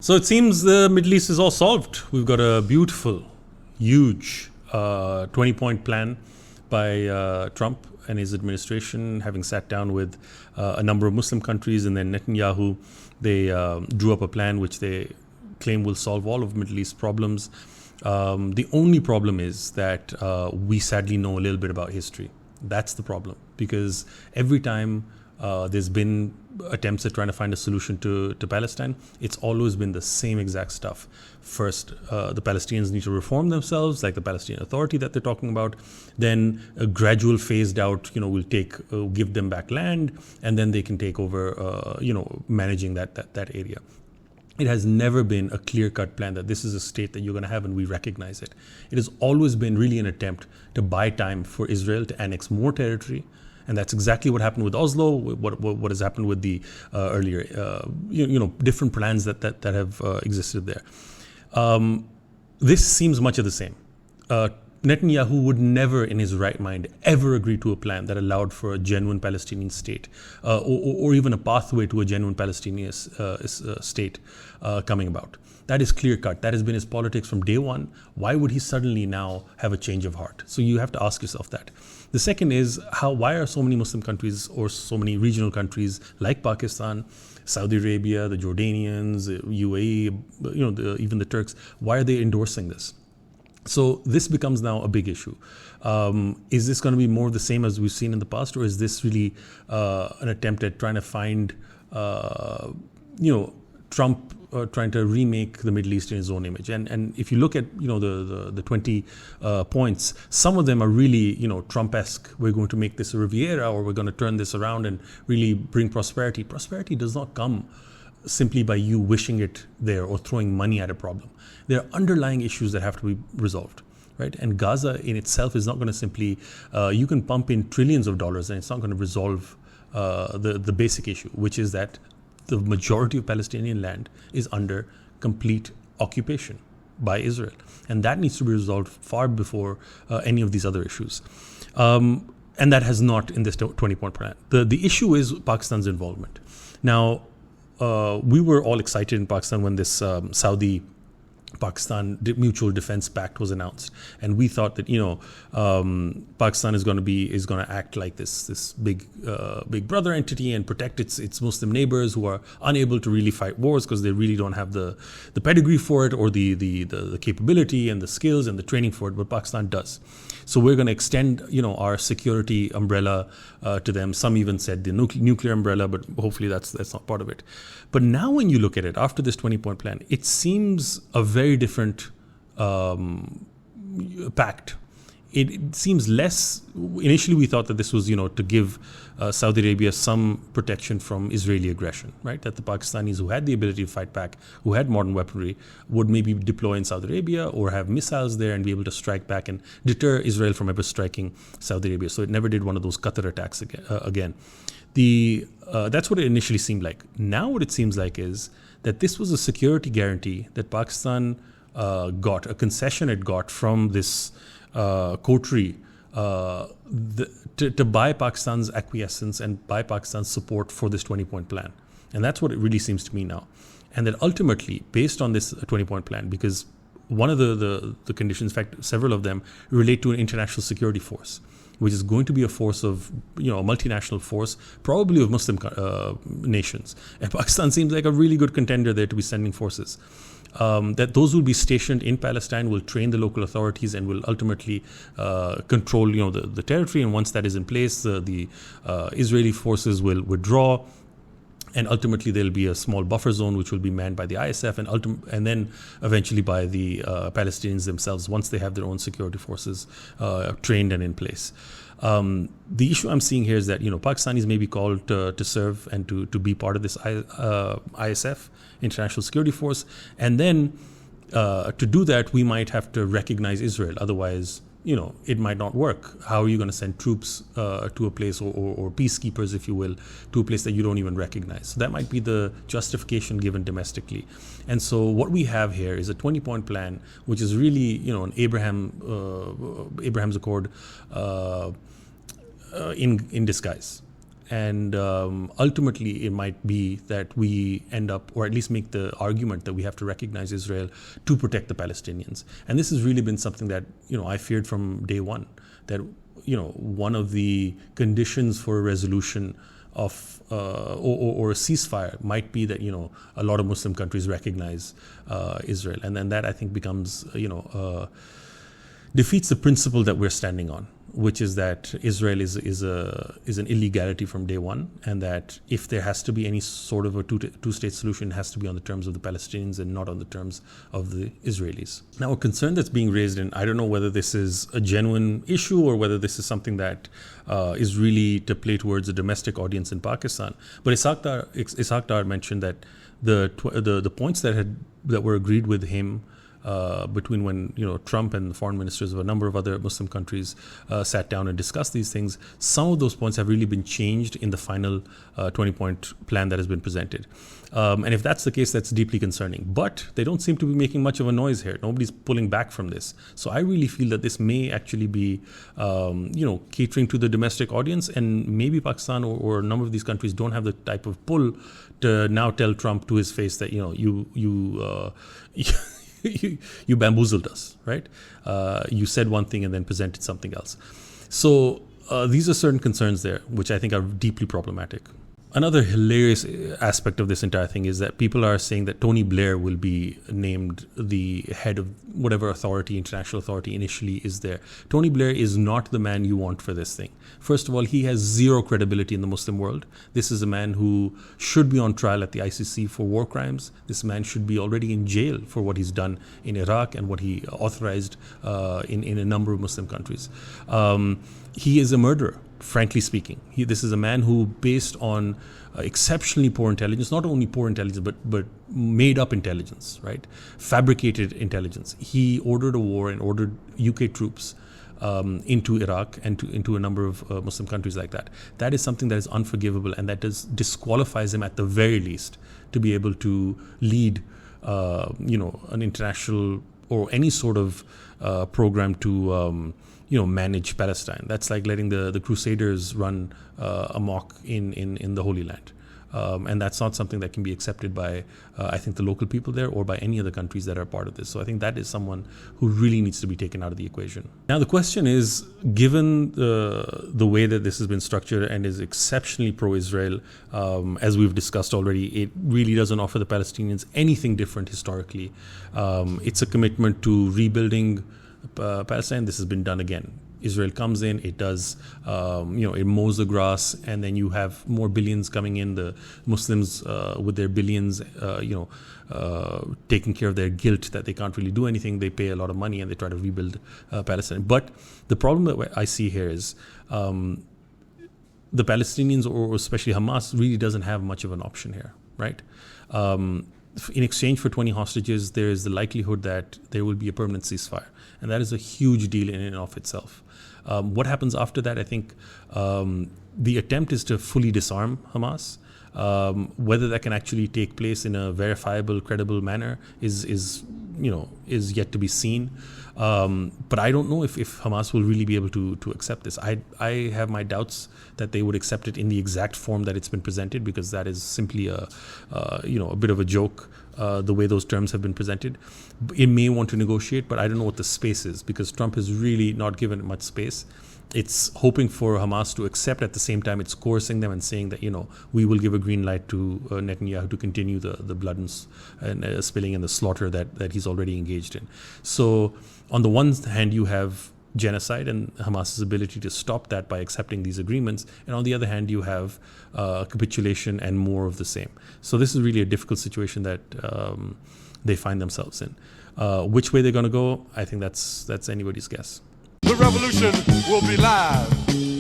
So it seems the Middle East is all solved. We've got a beautiful, huge 20-point plan by Trump and his administration, having sat down with a number of Muslim countries, and then Netanyahu. They drew up a plan which they claim will solve all of Middle East problems. The only problem is that we sadly know a little bit about history. That's the problem, because every time there's been attempts at trying to find a solution to Palestine, it's always been the same exact stuff. First, the Palestinians need to reform themselves, like the Palestinian Authority that they're talking about. Then a gradual phased out, we'll give them back land, and then they can take over, managing that area. It has never been a clear-cut plan that this is a state that you're going to have and we recognize it. It has always been really an attempt to buy time for Israel to annex more territory. And that's exactly what happened with Oslo, what has happened with the earlier, different plans that have existed there. This seems much of the same. Netanyahu would never, in his right mind, ever agree to a plan that allowed for a genuine Palestinian state, or even a pathway to a genuine Palestinian state coming about. That is clear-cut. That has been his politics from day one. Why would he suddenly now have a change of heart? So you have to ask yourself that. The second is, why are so many Muslim countries or so many regional countries like Pakistan, Saudi Arabia, the Jordanians, UAE, even the Turks, why are they endorsing this? So this becomes now a big issue. Is this going to be more of the same as we've seen in the past, or is this really an attempt at trying to find, Trump trying to remake the Middle East in his own image? And if you look at the 20 points, some of them are really Trump-esque. We're going to make this a Riviera, or we're going to turn this around and really bring prosperity. Prosperity does not come simply by you wishing it there or throwing money at a problem. There are underlying issues that have to be resolved, right? And Gaza in itself is not going to simply, you can pump in trillions of dollars and it's not going to resolve the basic issue, which is that the majority of Palestinian land is under complete occupation by Israel. And that needs to be resolved far before any of these other issues. And that has not in this 20-point plan. The issue is Pakistan's involvement. Now, we were all excited in Pakistan when this Saudi-Pakistan Mutual Defense Pact was announced, and we thought that Pakistan is going to act like this big brother entity and protect its Muslim neighbors who are unable to really fight wars because they really don't have the pedigree for it or the capability and the skills and the training for it, but Pakistan does. So we're going to extend our security umbrella to them. Some even said the nuclear umbrella, but hopefully that's not part of it. But now when you look at it after this 20-point plan, it seems a very different pact. It seems less. Initially, we thought that this was, to give Saudi Arabia some protection from Israeli aggression, right? That the Pakistanis who had the ability to fight back, who had modern weaponry, would maybe deploy in Saudi Arabia or have missiles there and be able to strike back and deter Israel from ever striking Saudi Arabia. So it never did one of those Qatar attacks again. That's what it initially seemed like. Now what it seems like is that this was a security guarantee that Pakistan got, a concession it got from this coterie to buy Pakistan's acquiescence and buy Pakistan's support for this 20-point plan. And that's what it really seems to me now. And that ultimately, based on this 20-point plan, because one of the conditions, in fact, several of them relate to an international security force, which is going to be a force of, a multinational force, probably of Muslim nations. And Pakistan seems like a really good contender there to be sending forces. That those will be stationed in Palestine, will train the local authorities, and will ultimately control, the territory. And once that is in place, the Israeli forces will withdraw. And ultimately, there'll be a small buffer zone which will be manned by the ISF and then eventually by the Palestinians themselves once they have their own security forces trained and in place. The issue I'm seeing here is that Pakistanis may be called to serve and to be part of this ISF, International Security Force, and then to do that we might have to recognize Israel. Otherwise, it might not work. How are you going to send troops to a place or peacekeepers, if you will, to a place that you don't even recognize? So that might be the justification given domestically. And so what we have here is a 20-point plan, which is really, an Abraham's Accord in disguise. And ultimately, it might be that we end up, or at least make the argument that we have to recognize Israel to protect the Palestinians. And this has really been something that, I feared from day one, that, one of the conditions for a resolution of or a ceasefire might be that, a lot of Muslim countries recognize Israel. And then that, I think, becomes, defeats the principle that we're standing on, which is that Israel is an illegality from day one, and that if there has to be any sort of a two-state solution, it has to be on the terms of the Palestinians and not on the terms of the Israelis. Now, a concern that's being raised, and I don't know whether this is a genuine issue or whether this is something that is really to play towards a domestic audience in Pakistan, but Ishaq Dar mentioned that the points that were agreed with him between when Trump and the foreign ministers of a number of other Muslim countries sat down and discussed these things, some of those points have really been changed in the final 20-point plan that has been presented. And if that's the case, that's deeply concerning. But they don't seem to be making much of a noise here. Nobody's pulling back from this. So I really feel that this may actually be, catering to the domestic audience, and maybe Pakistan or a number of these countries don't have the type of pull to now tell Trump to his face that, you bamboozled us, right? You said one thing and then presented something else. So these are certain concerns there, which I think are deeply problematic. Another hilarious aspect of this entire thing is that people are saying that Tony Blair will be named the head of whatever international authority initially is there. Tony Blair is not the man you want for this thing. First of all, he has zero credibility in the Muslim world. This is a man who should be on trial at the ICC for war crimes. This man should be already in jail for what he's done in Iraq and what he authorized in a number of Muslim countries. He is a murderer, frankly speaking. This is a man who, based on exceptionally poor intelligence, not only poor intelligence, but made up intelligence, right? Fabricated intelligence. He ordered a war and ordered UK troops into Iraq and into a number of Muslim countries like that. That is something that is unforgivable, and that disqualifies him at the very least to be able to lead, an international or any sort of program to manage Palestine. That's like letting the Crusaders run amok in the Holy Land. And that's not something that can be accepted by, I think, the local people there or by any other countries that are part of this. So I think that is someone who really needs to be taken out of the equation. Now, the question is, given the way that this has been structured and is exceptionally pro-Israel, as we've discussed already, it really doesn't offer the Palestinians anything different historically. It's a commitment to rebuilding Palestine. This has been done again. Israel comes in, it does, it mows the grass, and then you have more billions coming in. The Muslims with their billions, taking care of their guilt that they can't really do anything. They pay a lot of money and they try to rebuild Palestine. But the problem that I see here is the Palestinians, or especially Hamas, really doesn't have much of an option here, right? In exchange for 20 hostages, there is the likelihood that there will be a permanent ceasefire. And that is a huge deal in and of itself. What happens after that, I think the attempt is to fully disarm Hamas. Whether that can actually take place in a verifiable, credible manner is yet to be seen. But I don't know if Hamas will really be able to accept this. I have my doubts that they would accept it in the exact form that it's been presented, because that is simply a bit of a joke, the way those terms have been presented. It may want to negotiate, but I don't know what the space is, because Trump has really not given it much space. It's hoping for Hamas to accept. At the same time, it's coercing them and saying that, we will give a green light to Netanyahu to continue the blood and spilling and the slaughter that he's already engaged in. So on the one hand, you have genocide and Hamas's ability to stop that by accepting these agreements. And on the other hand, you have capitulation and more of the same. So this is really a difficult situation that they find themselves in. Which way they're going to go, I think that's anybody's guess. The revolution will be live.